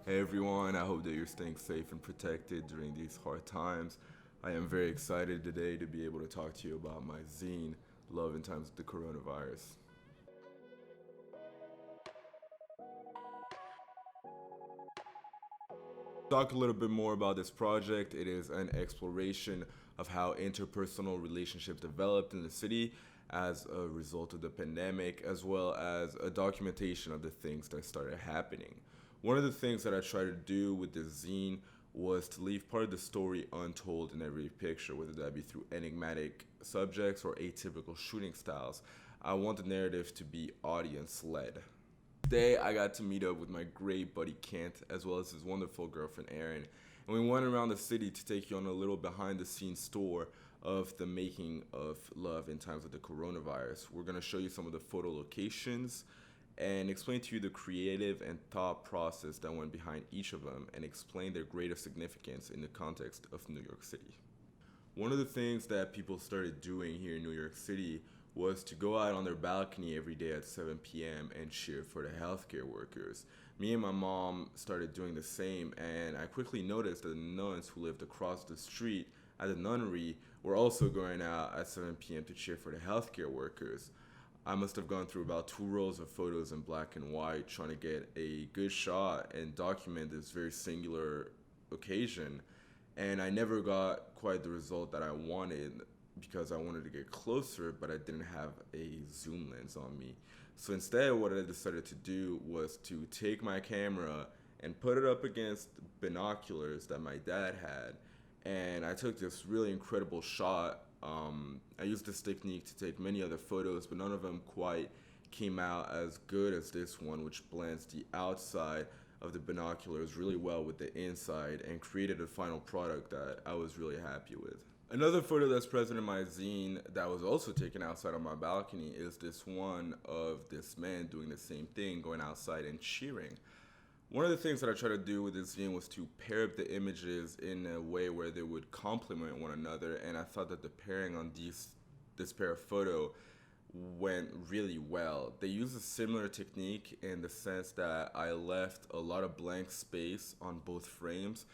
Hey everyone, I hope that you're staying safe and protected during these hard times. I am very excited today to be able to talk to you about my zine, Love in Times of the Coronavirus. Talk a little bit more about this project. It is an exploration of how interpersonal relationships developed in the city as a result of the pandemic, as well as a documentation of the things that started happening. One of the things that I tried to do with this zine was to leave part of the story untold in every picture, whether that be through enigmatic subjects or atypical shooting styles. I want the narrative to be audience led. Today, I got to meet up with my great buddy Kent, as well as his wonderful girlfriend Erin, and we went around the city to take you on a little behind the scenes tour of the making of Love in Times of the Coronavirus. We're going to show you some of the photo locations and explain to you the creative and thought process that went behind each of them and explain their greater significance in the context of New York City. One of the things that people started doing here in New York City was to go out on their balcony every day at 7 p.m. and cheer for the healthcare workers. Me and my mom started doing the same, and I quickly noticed that the nuns who lived across the street at the nunnery were also going out at 7 p.m. to cheer for the healthcare workers. I must have gone through about 2 rolls of photos in black and white trying to get a good shot and document this very singular occasion. And I never got quite the result that I wanted because I wanted to get closer, but I didn't have a zoom lens on me. So instead, what I decided to do was to take my camera and put it up against binoculars that my dad had. And I took this really incredible shot. I used this technique to take many other photos, but none of them quite came out as good as this one, which blends the outside of the binoculars really well with the inside and created a final product that I was really happy with. Another photo that's present in my zine that was also taken outside on my balcony is this one of this man doing the same thing, going outside and cheering. One of the things that I tried to do with this zine was to pair up the images in a way where they would complement one another, and I thought that the pairing on this pair of photo went really well. They used a similar technique in the sense that I left a lot of blank space on both frames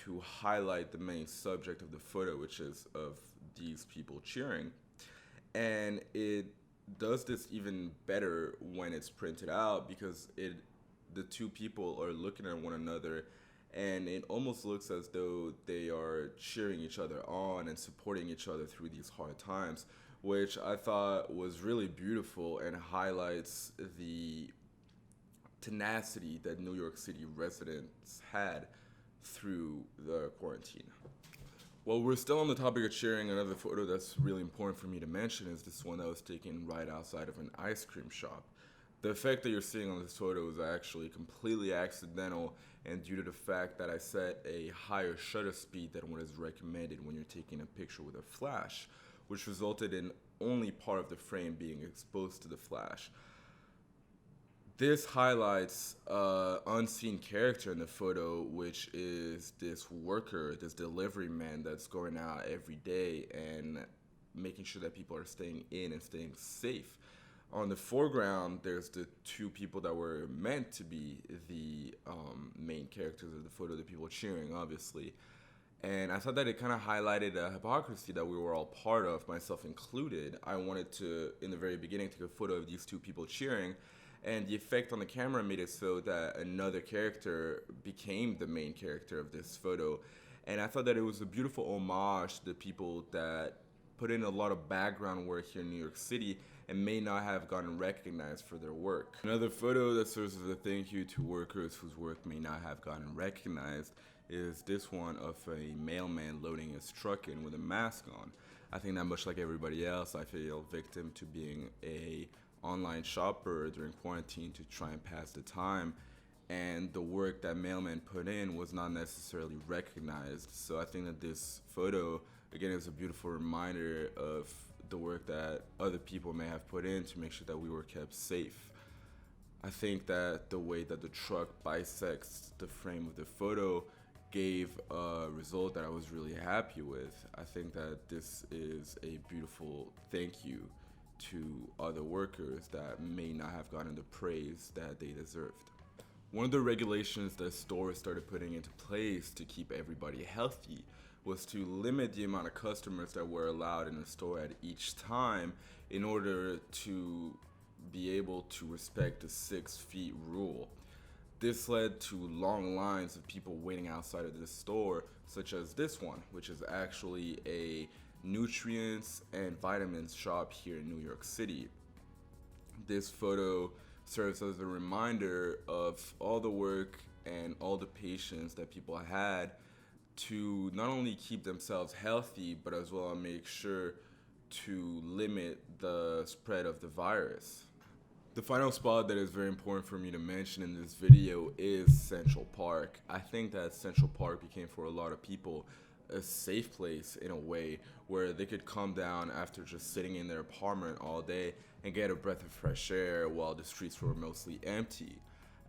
to highlight the main subject of the photo, which is of these people cheering. And it does this even better when it's printed out because the two people are looking at one another and it almost looks as though they are cheering each other on and supporting each other through these hard times, which I thought was really beautiful and highlights the tenacity that New York City residents had through the quarantine. Well, we're still on the topic of sharing. Another photo that's really important for me to mention is this one that was taken right outside of an ice cream shop. The effect that you're seeing on this photo is actually completely accidental and due to the fact that I set a higher shutter speed than what is recommended when you're taking a picture with a flash, which resulted in only part of the frame being exposed to the flash. This highlights an unseen character in the photo, which is this worker, this delivery man that's going out every day and making sure that people are staying in and staying safe. On the foreground, there's the two people that were meant to be the main characters of the photo, the people cheering, obviously. And I thought that it kind of highlighted a hypocrisy that we were all part of, myself included. I wanted to, in the very beginning, take a photo of these two people cheering, and the effect on the camera made it so that another character became the main character of this photo. And I thought that it was a beautiful homage to the people that put in a lot of background work here in New York City and may not have gotten recognized for their work. Another photo that serves as a thank you to workers whose work may not have gotten recognized is this one of a mailman loading his truck in with a mask on. I think that much like everybody else, I feel victim to being a online shopper during quarantine to try and pass the time, and the work that mailman put in was not necessarily recognized. So I think that this photo, again, is a beautiful reminder of the work that other people may have put in to make sure that we were kept safe. I think that the way that the truck bisects the frame of the photo gave a result that I was really happy with. I think that this is a beautiful thank you to other workers that may not have gotten the praise that they deserved. One of the regulations that stores started putting into place to keep everybody healthy was to limit the amount of customers that were allowed in the store at each time in order to be able to respect the 6 feet rule. This led to long lines of people waiting outside of this store, such as this one, which is actually a nutrients and vitamins shop here in New York City. This photo serves as a reminder of all the work and all the patience that people had to not only keep themselves healthy, but as well make sure to limit the spread of the virus. The final spot that is very important for me to mention in this video is Central Park. I think that Central Park became, for a lot of people, a safe place in a way where they could come down after just sitting in their apartment all day and get a breath of fresh air while the streets were mostly empty.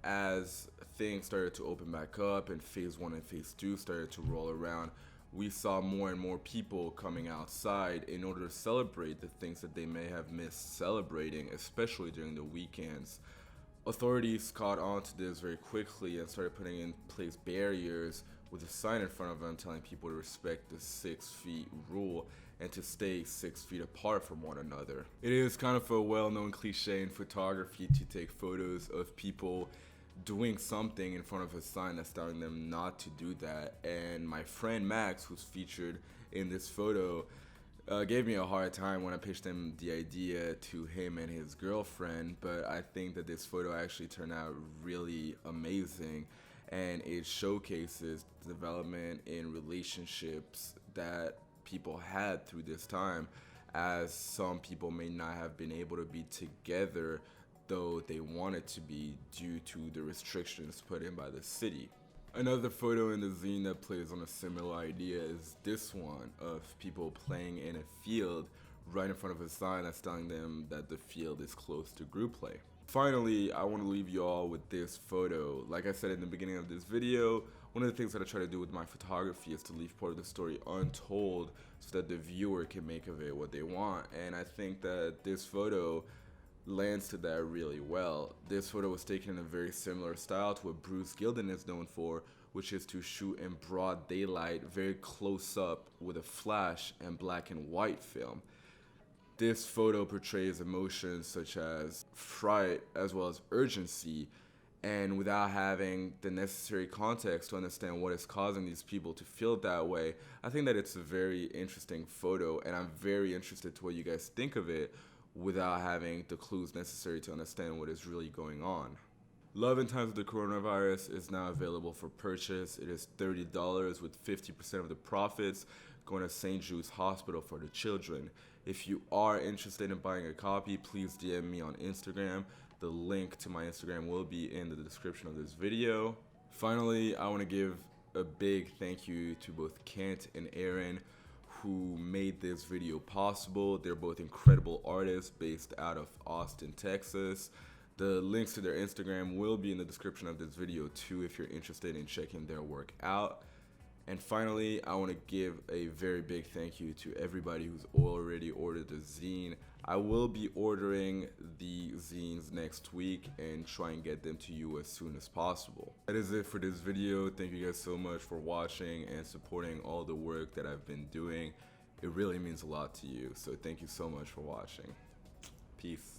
As things started to open back up and phase 1 and phase 2 started to roll around, we saw more and more people coming outside in order to celebrate the things that they may have missed celebrating, especially during the weekends. Authorities caught on to this very quickly and started putting in place barriers with a sign in front of them telling people to respect the 6 feet rule and to stay 6 feet apart from one another. It is kind of a well-known cliche in photography to take photos of people doing something in front of a sign that's telling them not to do that. And my friend Max, who's featured in this photo, gave me a hard time when I pitched him the idea to him and his girlfriend, but I think that this photo actually turned out really amazing, and it showcases the development in relationships that people had through this time, as some people may not have been able to be together though they wanted to be due to the restrictions put in by the city. Another photo in the zine that plays on a similar idea is this one of people playing in a field right in front of a sign that's telling them that the field is closed to group play. Finally, I want to leave you all with this photo. Like I said in the beginning of this video, one of the things that I try to do with my photography is to leave part of the story untold so that the viewer can make of it what they want. And I think that this photo lands to that really well. This photo was taken in a very similar style to what Bruce Gilden is known for, which is to shoot in broad daylight, very close up with a flash and black and white film. This photo portrays emotions such as fright as well as urgency, and without having the necessary context to understand what is causing these people to feel that way, I think that it's a very interesting photo, and I'm very interested to what you guys think of it without having the clues necessary to understand what is really going on. Love in Times of the Coronavirus is now available for purchase. It is $30 with 50% of the profits going to St. Jude's Hospital for the children. If you are interested in buying a copy, please DM me on Instagram. The link to my Instagram will be in the description of this video. Finally, I want to give a big thank you to both Kent and Erin, who made this video possible. They're both incredible artists based out of Austin, Texas. The links to their Instagram will be in the description of this video too if you're interested in checking their work out. And finally, I want to give a very big thank you to everybody who's already ordered the zine. I will be ordering the zines next week and try and get them to you as soon as possible. That is it for this video. Thank you guys so much for watching and supporting all the work that I've been doing. It really means a lot to you. So thank you so much for watching. Peace.